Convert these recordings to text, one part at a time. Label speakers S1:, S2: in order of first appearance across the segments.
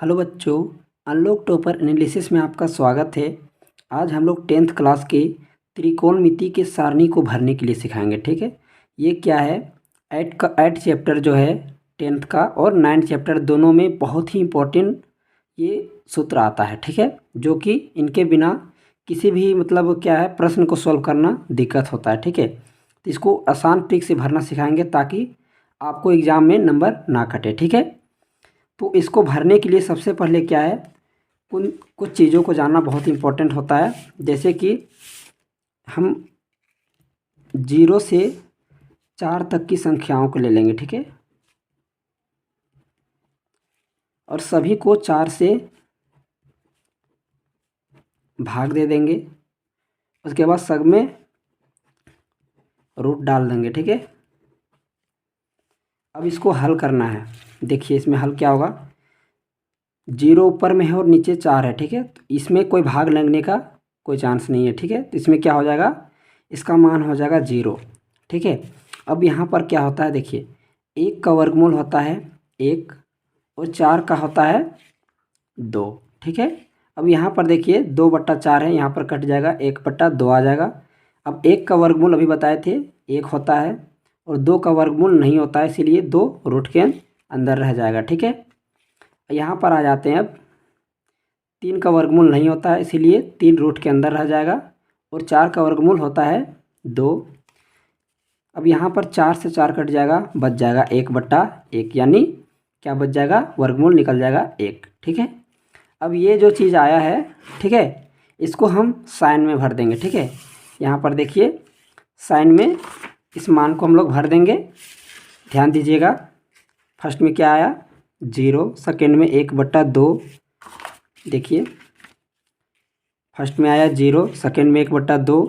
S1: Hello बच्चों, unlock topper analysis में आपका स्वागत है। आज हम लोग 10th क्लास के त्रिकोणमिति के सारणी को भरने के लिए सिखाएंगे। ठीक है, ये क्या है, एट चैप्टर जो है 10th का और 9th चैप्टर दोनों में बहुत ही इम्पोर्टेंट ये सूत्र आता है। ठीक है, जो कि इनके बिना किसी भी मतलब क्या है प्रश्न को सॉल्व करना दिक्कत होता है। ठीक है, तो इसको आसान ट्रिक से भरना सिखाएंगे ताकि आपको एग्ज़ाम में नंबर ना कटे। ठीक है, तो इसको भरने के लिए सबसे पहले क्या है, कुछ चीज़ों को जानना बहुत इम्पोर्टेंट होता है। जैसे कि हम 0 से 4 तक की संख्याओं को ले लेंगे। ठीक है, और सभी को 4 से भाग दे देंगे। उसके बाद सब में रूट डाल देंगे। ठीक है, अब इसको हल करना है। देखिए इसमें हल क्या होगा, 0 ऊपर में है और नीचे 4 है। ठीक है, तो इसमें कोई भाग लगने का कोई चांस नहीं है। ठीक है, तो इसमें क्या हो जाएगा, इसका मान हो जाएगा 0। ठीक है, अब यहाँ पर क्या होता है, देखिए 1 का वर्गमूल होता है 1 और 4 का होता है 2। ठीक है, अब यहाँ पर देखिए 2/4 है, यहाँ पर कट जाएगा, 1/2 आ जाएगा। अब 1 का वर्गमूल अभी बताए थे 1 होता है और 2 का वर्गमूल नहीं होता है, इसीलिए 2 रूट के अंदर रह जाएगा। ठीक है, यहाँ पर आ जाते हैं। अब 3 का वर्गमूल नहीं होता है, इसीलिए 3 रूट के अंदर रह जाएगा और 4 का वर्गमूल होता है 2। अब यहाँ पर 4 से 4 कट जाएगा, बच जाएगा 1/1, यानी क्या बच जाएगा, वर्गमूल निकल जाएगा 1। ठीक है, अब ये जो चीज़ आया है, ठीक है, इसको हम साइन में भर देंगे। ठीक है, यहाँ पर देखिए साइन में इस मान को हम लोग भर देंगे। ध्यान दीजिएगा, फर्स्ट में क्या आया 0, सेकेंड में 1/2। देखिए फर्स्ट में आया 0, सेकेंड में 1/2,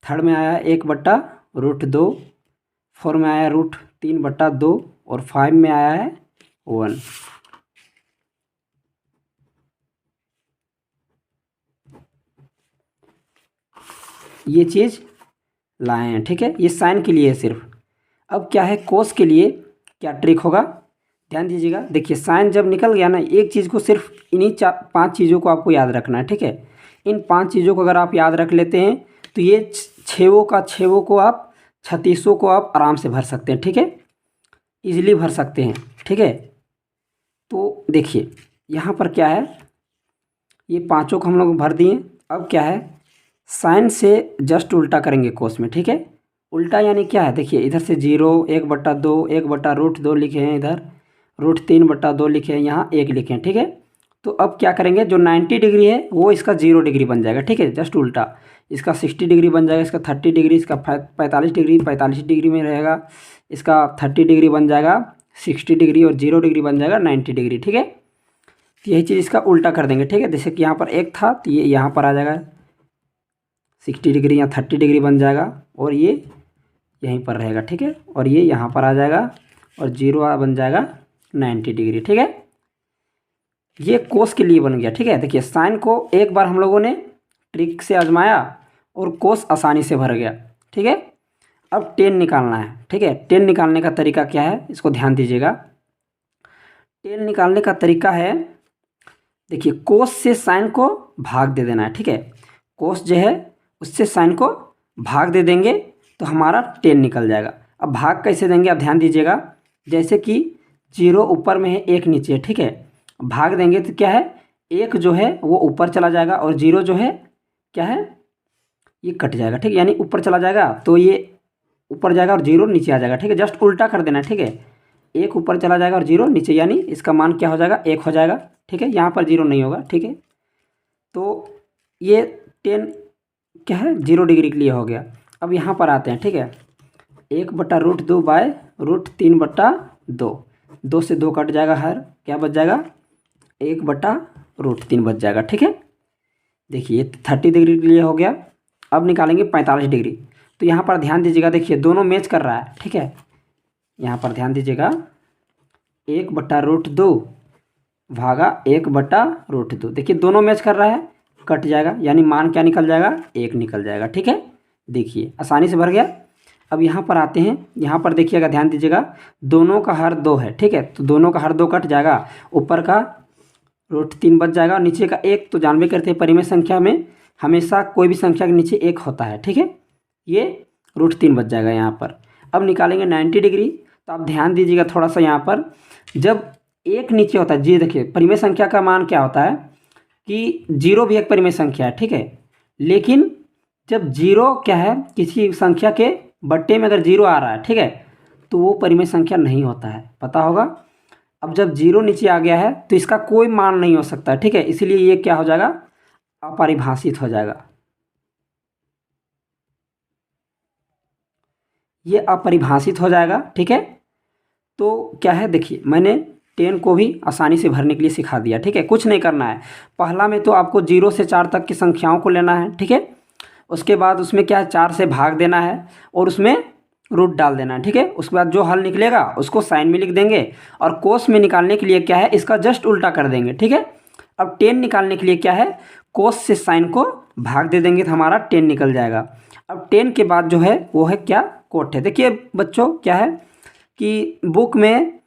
S1: थर्ड में आया 1/√2, फोर में आया √3/2 और 5 में आया है 1। ये चीज़ लाए हैं। ठीक है, ये साइन के लिए है सिर्फ। अब क्या है, कोस के लिए क्या ट्रिक होगा, ध्यान दीजिएगा। देखिए साइन जब निकल गया ना, एक चीज़ को सिर्फ इन्हीं 5 चीज़ों को आपको याद रखना है। ठीक है, इन 5 चीज़ों को अगर आप याद रख लेते हैं तो ये छेवों को आप 36 को आप आराम से भर सकते हैं। ठीक है, इजीली भर सकते हैं। ठीक है, तो देखिए यहाँ पर क्या है, ये पाँचों को हम लोग भर दिए। अब क्या है, साइन से जस्ट उल्टा करेंगे कोस में। ठीक है, उल्टा यानी क्या है, देखिए इधर से 0, 1/2, 1/√2 लिखे हैं, इधर √3/2 लिखे हैं, यहाँ 1 लिखे हैं। ठीक है, तो अब क्या करेंगे, जो 90 डिग्री है वो इसका 0 डिग्री बन जाएगा। ठीक है, जस्ट उल्टा, इसका 60 डिग्री बन जाएगा, इसका 30 डिग्री, इसका 45 डिग्री 45 डिग्री में रहेगा, इसका 30 डिग्री बन जाएगा 60 डिग्री और 0 डिग्री बन जाएगा 90 डिग्री। ठीक है, तो यही चीज़ इसका उल्टा कर देंगे। ठीक है, जैसे कि यहाँ पर 1 था तो ये यहाँ पर आ जाएगा 60 डिग्री, यहाँ 30 डिग्री बन जाएगा और ये यहीं पर रहेगा। ठीक है, और ये यहाँ पर आ जाएगा और 0 बन जाएगा 90 डिग्री। ठीक है, ये कोस के लिए बन गया। ठीक है, देखिए साइन को एक बार हम लोगों ने ट्रिक से आजमाया और कोस आसानी से भर गया। ठीक है, अब टेन निकालना है। ठीक है, टेन निकालने का तरीका क्या है, इसको ध्यान दीजिएगा। टेन निकालने का तरीका है, देखिए कोस से साइन को भाग दे देना है। ठीक है, कोस जो है उससे साइन को भाग दे देंगे तो हमारा टेन निकल जाएगा। अब भाग कैसे देंगे, आप ध्यान दीजिएगा। जैसे कि 0 ऊपर में है 1 नीचे है। ठीक है, भाग देंगे तो क्या है, 1 जो है वो ऊपर चला जाएगा और 0 जो है क्या है, ये कट जाएगा। ठीक है, यानी ऊपर चला जाएगा तो ये ऊपर जाएगा और 0 नीचे आ जाएगा। ठीक है, जस्ट उल्टा कर देना है। ठीक है, 1 ऊपर चला जाएगा और 0 नीचे, यानी इसका मान क्या हो जाएगा, 1 हो जाएगा। ठीक है, यहाँ पर 0 नहीं होगा। ठीक है, तो ये 10 क्या है 0 डिग्री के लिए हो गया। अब यहाँ पर आते हैं। ठीक है, 1/√2 बाय √3/2, 2 से 2 कट जाएगा, हर क्या बच जाएगा 1/√3 बच जाएगा। ठीक है, देखिए 30 डिग्री के लिए हो गया। अब निकालेंगे 45 डिग्री, तो यहाँ पर ध्यान दीजिएगा, देखिए दोनों मैच कर रहा है। ठीक है, यहाँ पर ध्यान दीजिएगा, 1/√2 भागा 1/√2, देखिए दोनों मैच कर रहा है, कट जाएगा, यानी मान क्या निकल जाएगा, 1 निकल जाएगा। ठीक है, देखिए आसानी से भर गया। अब यहाँ पर आते हैं, यहाँ पर देखिएगा, ध्यान दीजिएगा, दोनों का हर 2 है, ठीक है, तो दोनों का हर 2 कट जाएगा, ऊपर का √3 बच जाएगा और नीचे का 1, तो जानबे करते हैं परिमेय संख्या में हमेशा कोई भी संख्या के नीचे 1 होता है, ठीक है, ये √3 बच जाएगा यहाँ पर। अब निकालेंगे 90 डिग्री, तो आप ध्यान दीजिएगा थोड़ा सा, यहाँ पर जब 1 नीचे होता है जी, देखिए परिमेय संख्या का मान क्या होता है कि 0 भी एक परिमेय संख्या है, ठीक है, लेकिन जब 0 क्या है, किसी संख्या के बट्टे में अगर 0 आ रहा है, ठीक है, तो वो परिमेय संख्या नहीं होता है, पता होगा। अब जब 0 नीचे आ गया है तो इसका कोई मान नहीं हो सकता, ठीक है, इसीलिए ये क्या हो जाएगा, अपरिभाषित हो जाएगा, ये अपरिभाषित हो जाएगा, ठीक है। तो क्या है, देखिए मैंने 10 को भी आसानी से भरने के लिए सिखा दिया, ठीक है, कुछ नहीं करना है। पहला में तो आपको 0 से 4 तक की संख्याओं को लेना है, ठीक है, उसके बाद उसमें क्या है, 4 से भाग देना है और उसमें रूट डाल देना है, ठीक है। उसके बाद जो हल निकलेगा उसको साइन में लिख देंगे और कोस में निकालने के लिए क्या है, इसका जस्ट उल्टा कर देंगे, ठीक है। अब 10 निकालने के लिए क्या है, कोस से साइन को भाग दे देंगे तो हमारा 10 निकल जाएगा। अब 10 के बाद जो है वो है क्या, कोट है। देखिए बच्चों क्या है कि बुक में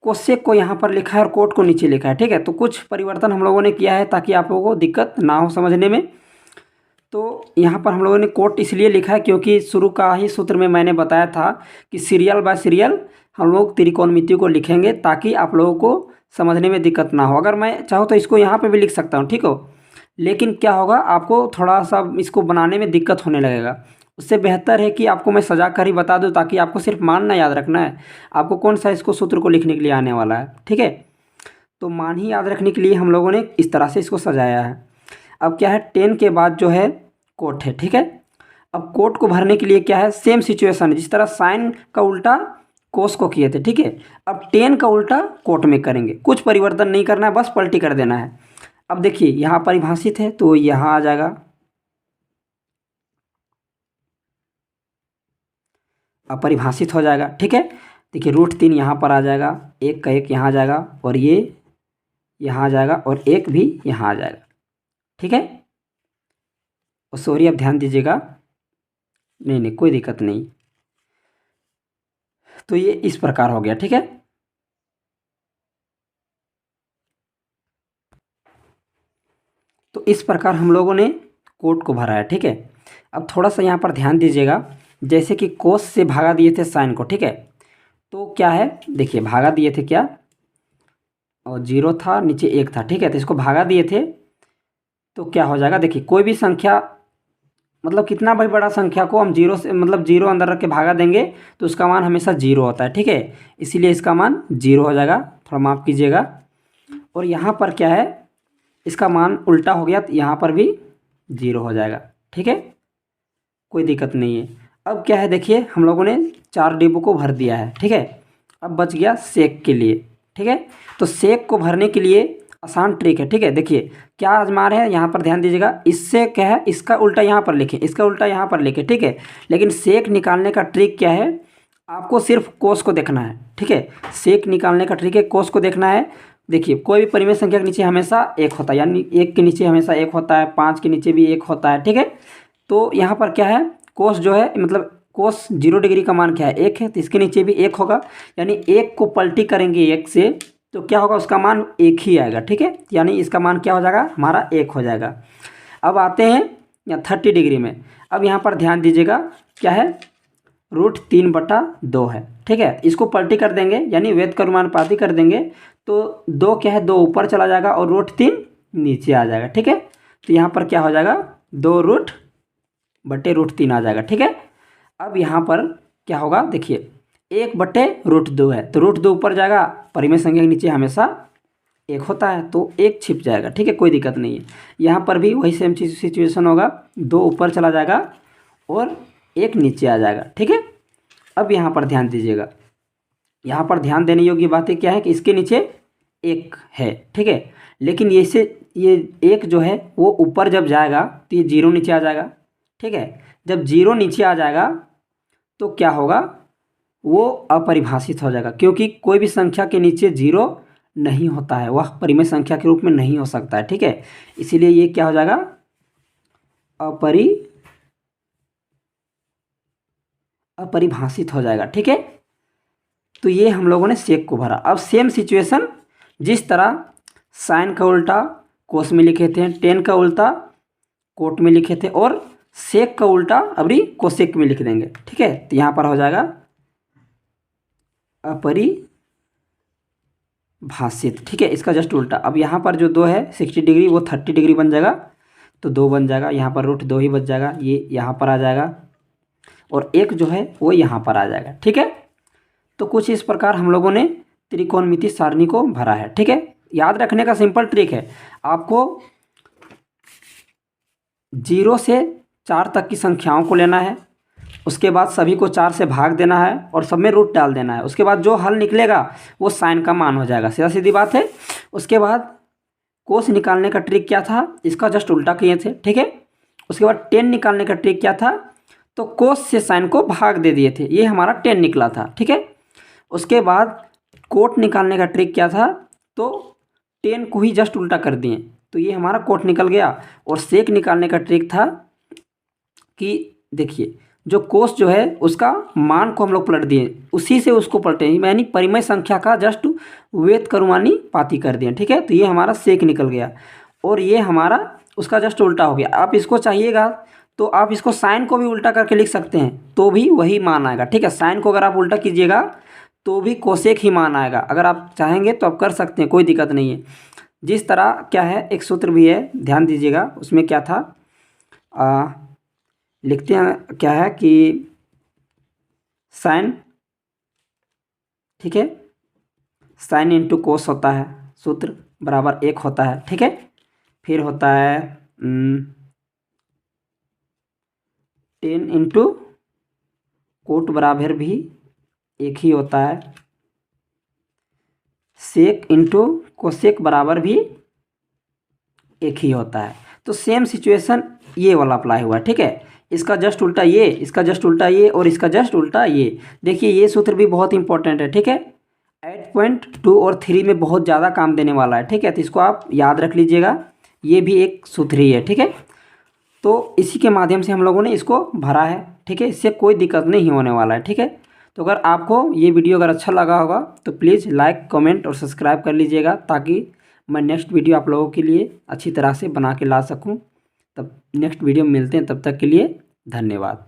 S1: कोसेक को यहाँ पर लिखा है और कोट को नीचे लिखा है, ठीक है, तो कुछ परिवर्तन हम लोगों ने किया है ताकि आप लोगों को दिक्कत ना हो समझने में। तो यहाँ पर हम लोगों ने कोट इसलिए लिखा है क्योंकि शुरू का ही सूत्र में मैंने बताया था कि सीरियल बाय सीरियल हम लोग त्रिकोणमिति को लिखेंगे ताकि आप लोगों को समझने में दिक्कत ना हो। अगर मैं चाहूँ तो इसको यहाँ पे भी लिख सकता हूँ, ठीक हो, लेकिन क्या होगा, आपको थोड़ा सा इसको बनाने में दिक्कत होने लगेगा। उससे बेहतर है कि आपको मैं सजा कर ही बता दूँ ताकि आपको सिर्फ मान ना याद रखना है, आपको कौन सा इसको सूत्र को लिखने के लिए आने वाला है, ठीक है। तो मान ही याद रखने के लिए हम लोगों ने इस तरह से इसको सजाया है। अब क्या है, 10 के बाद जो है कोट है, ठीक है। अब कोट को भरने के लिए क्या है, सेम सिचुएशन है, जिस तरह साइन का उल्टा कोस को किए थे, ठीक है, अब 10 का उल्टा कोट में करेंगे, कुछ परिवर्तन नहीं करना है, बस पलटी कर देना है। अब देखिए यहाँ परिभाषित है तो यहाँ आ जाएगा, अपरिभाषित हो जाएगा, ठीक है। देखिए √3 यहाँ पर आ जाएगा, 1 का 1 यहाँ आ जाएगा और ये यहाँ आ जाएगा और 1 भी यहाँ आ जाएगा, ठीक है। और सॉरी अब ध्यान दीजिएगा, नहीं नहीं कोई दिक्कत नहीं, तो ये इस प्रकार हो गया, ठीक है। तो इस प्रकार हम लोगों ने कोट को भरा है, ठीक है। अब थोड़ा सा यहाँ पर ध्यान दीजिएगा, जैसे कि कोस से भागा दिए थे साइन को, ठीक है, तो क्या है, देखिए भागा दिए थे क्या, और 0 था, नीचे 1 था, ठीक है, तो इसको भागा दिए थे तो क्या हो जाएगा, देखिए कोई भी संख्या, मतलब कितना भाई बड़ा संख्या को हम 0 से, मतलब 0 अंदर रख के भागा देंगे तो उसका मान हमेशा 0 होता है, ठीक है, इसीलिए इसका मान 0 हो जाएगा, थोड़ा माफ़ कीजिएगा। और यहाँ पर क्या है, इसका मान उल्टा हो गया तो यहाँ पर भी 0 हो जाएगा, ठीक है, कोई दिक्कत नहीं है। अब क्या है, देखिए हम लोगों ने 4 डिब्बों को भर दिया है, ठीक है, अब बच गया सेक के लिए, ठीक है। तो सेक को भरने के लिए आसान ट्रिक है, ठीक है, देखिए क्या आजमा रहे हैं, यहाँ पर ध्यान दीजिएगा, इससे क्या है, इसका उल्टा यहाँ पर लिखें, इसका उल्टा यहाँ पर लिखें, ठीक है, लेकिन सेक निकालने का ट्रिक क्या है, आपको सिर्फ कोस को देखना है, ठीक है, सेक निकालने का ट्रिक है, कोस को देखना है। देखिए कोई भी परिमेय संख्या के नीचे हमेशा 1 होता है, यानी 1 के नीचे हमेशा 1 होता है, 5 के नीचे भी 1 होता है, ठीक है। तो यहाँ पर क्या है, कोस जो है, मतलब कोस 0 डिग्री का मान क्या है, 1 है, तो इसके नीचे भी 1 होगा, यानी 1 को पलटी करेंगे 1 से तो क्या होगा, उसका मान 1 ही आएगा, ठीक है, यानी इसका मान क्या हो जाएगा, हमारा 1 हो जाएगा। अब आते हैं या 30 डिग्री में, अब यहाँ पर ध्यान दीजिएगा क्या है, √3/2 है, ठीक है, इसको पलटी कर देंगे यानी वेद का अनुमानुपाती कर देंगे तो 2 क्या है, 2 ऊपर चला जाएगा और √3 नीचे आ जाएगा, ठीक है। तो यहाँ पर क्या हो जाएगा, 2√3 आ जाएगा, ठीक है। अब यहाँ पर क्या होगा, देखिए 1/√2 है तो √2 ऊपर जाएगा, परिमेय संख्या के नीचे हमेशा 1 होता है तो 1 छिप जाएगा, ठीक है, कोई दिक्कत नहीं है। यहाँ पर भी वही सेम चीज सिचुएशन होगा, 2 ऊपर चला जाएगा और 1 नीचे आ जाएगा, ठीक है। अब यहाँ पर ध्यान दीजिएगा, यहाँ पर ध्यान देने योग्य बातें क्या है कि इसके नीचे 1 है, ठीक है, लेकिन ये 1 जो है वो ऊपर जब जाएगा तो ये 0 नीचे आ जाएगा, ठीक है। जब 0 नीचे आ जाएगा तो क्या होगा, वो अपरिभाषित हो जाएगा, क्योंकि कोई भी संख्या के नीचे 0 नहीं होता है, वह परिमेय संख्या के रूप में नहीं हो सकता है, ठीक है, इसीलिए ये क्या हो जाएगा, अपरिभाषित हो जाएगा। ठीक है, तो ये हम लोगों ने सेक को भरा। अब सेम सिचुएशन, जिस तरह साइन का उल्टा कोस में लिखे थे, टेन का उल्टा कोट में लिखे थे, और सेक का उल्टा अभी कोसेक में लिख देंगे। ठीक है, तो यहाँ पर हो जाएगा अपरिभाषित। ठीक है, इसका जस्ट उल्टा। अब यहाँ पर जो 2 है 60 डिग्री, वो 30 डिग्री बन जाएगा, तो 2 बन जाएगा। यहाँ पर √2 ही बच जाएगा, ये यहाँ पर आ जाएगा, और एक जो है वो यहाँ पर आ जाएगा। ठीक है, तो कुछ इस प्रकार हम लोगों ने त्रिकोणमिति सारणी को भरा है। ठीक है, याद रखने का सिंपल ट्रिक है, आपको 0 से 4 तक की संख्याओं को लेना है, उसके बाद सभी को 4 से भाग देना है और सब में रूट डाल देना है। उसके बाद जो हल निकलेगा वो साइन का मान हो जाएगा, सीधा सीधी बात है। उसके बाद कोस निकालने का ट्रिक क्या था, इसका जस्ट उल्टा किए थे। ठीक है, उसके बाद टेन निकालने का ट्रिक क्या था, तो कोस से साइन को भाग दे दिए थे, ये हमारा 10 निकला था। ठीक है, उसके बाद कोट निकालने का ट्रिक क्या था, तो 10 को ही जस्ट उल्टा कर दिए, तो ये हमारा कोट निकल गया। और सेक निकालने का ट्रिक था कि देखिए जो कोस जो है उसका मान को हम लोग पलट दिए, उसी से उसको पलटे, यानी परिमेय संख्या का जस्ट व्युत्क्रमानुपाती कर दिए। ठीक है, तो ये हमारा सेक निकल गया, और ये हमारा उसका जस्ट उल्टा हो गया। आप इसको चाहिएगा तो आप इसको साइन को भी उल्टा करके लिख सकते हैं, तो भी वही मान आएगा। ठीक है, साइन को अगर आप उल्टा कीजिएगा तो भी कोसेक ही मान आएगा। अगर आप चाहेंगे तो आप कर सकते हैं, कोई दिक्कत नहीं है। जिस तरह क्या है, एक सूत्र भी है, ध्यान दीजिएगा, उसमें क्या था, लिखते हैं क्या है कि साइन, ठीक है, साइन इंटू कोस होता है, सूत्र बराबर 1 होता है। ठीक है, फिर होता है 10 इंटू कोट बराबर भी 1 ही होता है, सेक इंटू कोसेक बराबर भी 1 ही होता है। तो सेम सिचुएशन ये वाला अप्लाई हुआ। ठीक है, इसका जस्ट उल्टा ये, इसका जस्ट उल्टा ये, और इसका जस्ट उल्टा ये। देखिए ये सूत्र भी बहुत इंपॉर्टेंट है। ठीक है, 8.2 और 3 में बहुत ज़्यादा काम देने वाला है। ठीक है, तो इसको आप याद रख लीजिएगा, ये भी एक सूत्र ही है। ठीक है, तो इसी के माध्यम से हम लोगों ने इसको भरा है। ठीक है, इससे कोई दिक्कत नहीं होने वाला है। ठीक है, तो अगर आपको ये वीडियो अगर अच्छा लगा होगा तो प्लीज़ लाइक, कमेंट और सब्सक्राइब कर लीजिएगा, ताकि मैं नेक्स्ट वीडियो आप लोगों के लिए अच्छी तरह से बना के ला सकूं। तब नेक्स्ट वीडियो में मिलते हैं, तब तक के लिए धन्यवाद।